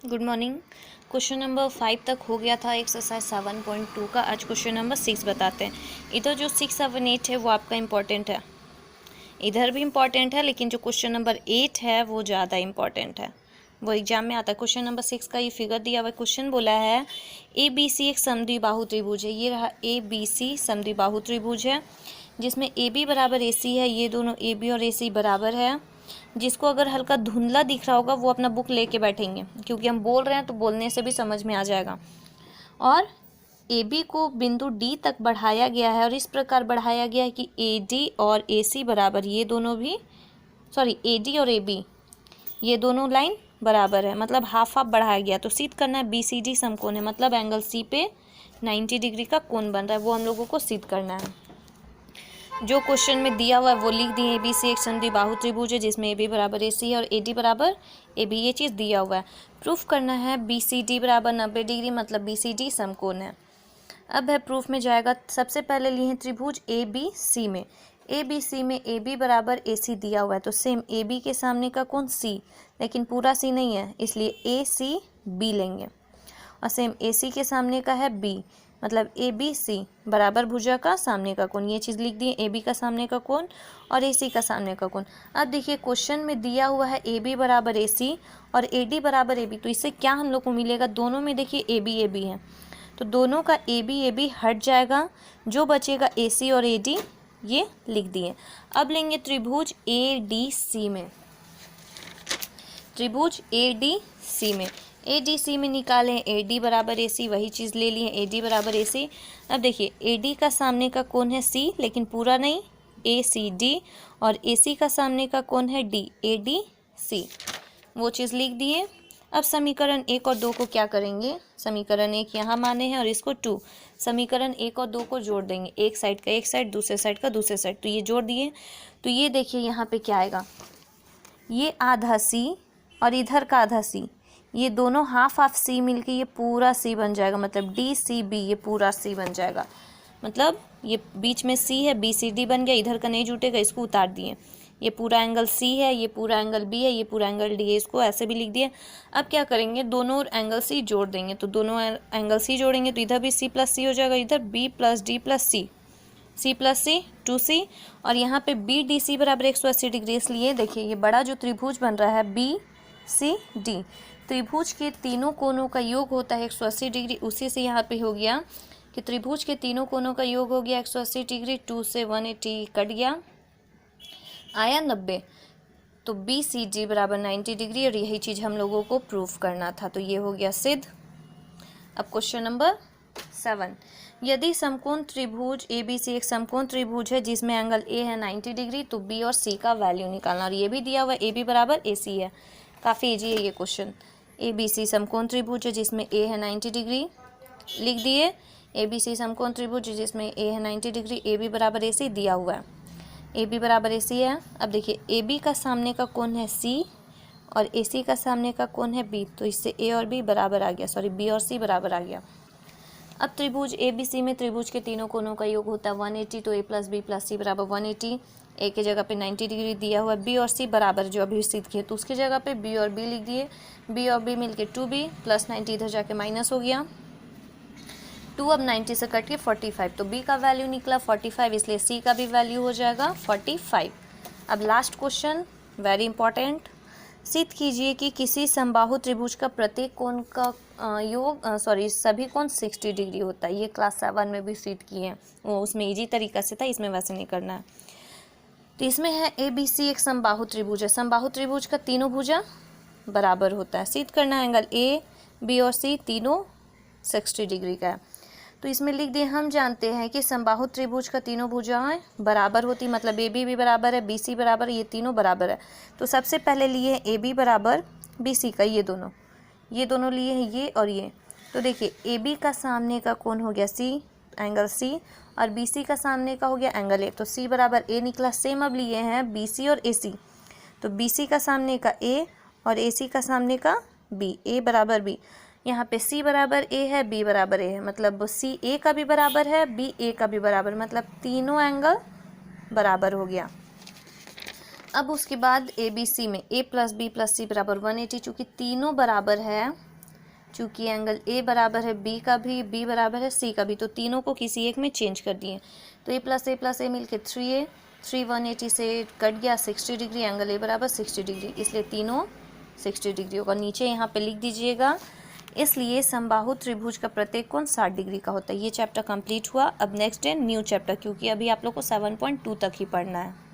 Good morning. Question number 5 तक हो गया था एक्सरसाइज 7.2 का। आज क्वेश्चन नंबर 6 बताते हैं। इधर जो 6, 7, 8 है वो आपका इम्पॉर्टेंट है, इधर भी इम्पॉर्टेंट है, लेकिन जो क्वेश्चन नंबर 8 है वो ज़्यादा इम्पॉर्टेंट है, वो एग्जाम में आता है। क्वेश्चन नंबर 6 का ये फिगर दिया हुआ क्वेश्चन बोला है ABC एक समद्विबाहु त्रिभुज है। ये रहा ABC समद्विबाहु त्रिभुज है जिसमें AB बराबर AC है। ये दोनों AB और AC बराबर है। जिसको अगर हल्का धुंधला दिख रहा होगा वो अपना बुक लेके बैठेंगे, क्योंकि हम बोल रहे हैं तो बोलने से भी समझ में आ जाएगा। और AB को बिंदु D तक बढ़ाया गया है और इस प्रकार बढ़ाया गया है कि AD और AC बराबर, ये दोनों भी AD और AB ये दोनों लाइन बराबर है, मतलब हाफ हाफ बढ़ाया गया। तो सिद्ध करना है BCD समकोण है, मतलब एंगल C पे 90 डिग्री का कोण बन रहा है, वो हम लोगों को सिद्ध करना है। जो क्वेश्चन में दिया हुआ है वो लिख दिए। ABC एक समद्विबाहु त्रिभुज है जिसमें AB बराबर AC है और AD बराबर AB, ये चीज़ दिया हुआ है। प्रूफ करना है BCD बराबर 90 डिग्री, मतलब BCD समकोण है। अब है प्रूफ में जाएगा। सबसे पहले लिए हैं त्रिभुज ABC में, ABC में AB बराबर AC दिया हुआ है, तो सेम AB के सामने का कोण C, लेकिन पूरा C नहीं है इसलिए ACB लेंगे। और सेम AC के सामने का है B, मतलब ABC बराबर भुजा का सामने का कोण, ये चीज़ लिख दी। AB का सामने का कोण और AC का सामने का कोण। अब देखिए क्वेश्चन में दिया हुआ है AB बराबर AC और AD बराबर AB, तो इससे क्या हम लोग को मिलेगा, दोनों में देखिए AB AB है तो दोनों का AB AB हट जाएगा, जो बचेगा AC और AD, ये लिख दिए। अब लेंगे त्रिभुज ADC में, त्रिभुज ADC में, ADC में निकालें AD बराबर AC, वही चीज़ ले लिए AD बराबर AC। अब देखिए AD का सामने का कोण है C, लेकिन पूरा नहीं, ACD, और AC का सामने का कोण है D, ADC, वो चीज़ लिख दिए। अब समीकरण 1 और 2 को क्या करेंगे, समीकरण 1 यहाँ माने हैं और इसको 2, समीकरण 1 और 2 को जोड़ देंगे, एक साइड का एक साइड, दूसरे साइड का दूसरे साइड, तो ये जोड़ दिए। तो ये देखिए यहाँ पे क्या आएगा, ये आधा C और इधर का आधा C, ये दोनों हाफ हाफ C मिलके ये पूरा C बन जाएगा, मतलब DCB ये पूरा C बन जाएगा। मतलब ये बीच में C है, BCD बन गया, इधर का नहीं जुटेगा, इसको उतार दिए। ये पूरा एंगल C है, ये पूरा एंगल B है, ये पूरा एंगल D है, इसको ऐसे भी लिख दिए। अब क्या करेंगे, दोनों एंगल C जोड़ देंगे, तो दोनों एंगल C जोड़ेंगे तो इधर भी C प्लस C हो जाएगा, इधर B plus D plus C, C plus C 2C, और यहाँ पे BDC बराबर 180 डिग्री। इसलिए देखिए ये बड़ा जो त्रिभुज बन रहा है BCD, त्रिभुज के तीनों कोनों का योग होता है 180 डिग्री। उसी से यहाँ पे हो गया कि त्रिभुज के तीनों कोनों का योग हो गया 180 डिग्री, 2 से 180 कट गया, आया 90, तो BCD बराबर 90 डिग्री, और यही चीज़ हम लोगों को प्रूफ करना था, तो ये हो गया सिद्ध। अब क्वेश्चन नंबर 7, यदि समकोण त्रिभुज ABC एक समकोण त्रिभुज है जिसमें एंगल A है 90 डिग्री, तो B और C का वैल्यू निकालना। और ये भी दिया हुआ है AB बराबर AC है, काफ़ी ईजी है ये क्वेश्चन। ABC समकोण त्रिभुज है जिसमें A है 90 डिग्री, लिख दिए। ABC समकोण त्रिभुज जिसमें A है 90 डिग्री, AB बराबर AC दिया हुआ है, AB बराबर AC है। अब देखिए AB का सामने का कोण है C और AC का सामने का कोण है B, तो इससे A और B बराबर आ गया, B और C बराबर आ गया। अब त्रिभुज ABC में त्रिभुज के तीनों कोनों का योग होता है 180, तो A plus B plus C बराबर 180। A के जगह पे 90 डिग्री दिया हुआ है, B और C बराबर जो अभी सिद्ध किए, तो उसकी जगह पे B और B लिख दिए। B और B मिलके 2B प्लस 90 इधर जाके माइनस हो गया, 2 अब 90 से कट के 45, तो B का वैल्यू निकला 45, इसलिए C का भी वैल्यू हो जाएगा 45। अब लास्ट क्वेश्चन वेरी इंपॉर्टेंट, सिद्ध कीजिए कि किसी समबाहु त्रिभुज का प्रत्येक कोण का सभी कोण 60 डिग्री होता है। ये क्लास 7 में भी सिद्ध किए हैं, वो उसमें इजी तरीका से था, इसमें वैसे नहीं करना है। तो इसमें है ABC एक समबाहु त्रिभुज है, समबाहु त्रिभुज का तीनों भुजा बराबर होता है। सिद्ध करना है एंगल A B और C तीनों 60 डिग्री का है। तो इसमें लिख दिए, हम जानते हैं कि समबाहु त्रिभुज का तीनों भुजाएं बराबर होती, मतलब AB भी बराबर है, BC बराबर है, ये तीनों बराबर है। तो सबसे पहले लिए AB बराबर BC का, ये दोनों लिए हैं, ये और ये। तो देखिए AB का सामने का कोण हो गया C, एंगल C, और BC का सामने का हो गया एंगल A, तो C बराबर A निकला। सेम अब लिए हैं BC और AC, तो BC का सामने का A और AC का सामने का B, A बराबर B। यहाँ पे C बराबर A है, B बराबर A है, मतलब C A का भी बराबर है, B A का भी बराबर, मतलब तीनों एंगल बराबर हो गया। अब उसके बाद ABC में A plus B plus C बराबर 180, चूँकि तीनों बराबर है चूँकि एंगल ए बराबर है बी का भी, बी बराबर है सी का भी, तो तीनों को किसी एक में चेंज कर दिए। तो ए प्लस ए मिल के 3a, 3 180 से कट गया 60 डिग्री, एंगल ए बराबर 60 डिग्री, इसलिए तीनों 60 डिग्री होगा। नीचे यहाँ पे लिख दीजिएगा, इसलिए समबाहु त्रिभुज का प्रत्येक कोण 60 डिग्री का होता है। ये चैप्टर कंप्लीट हुआ। अब नेक्स्ट है न्यू चैप्टर, क्योंकि अभी आप लोग को 7.2 तक ही पढ़ना है।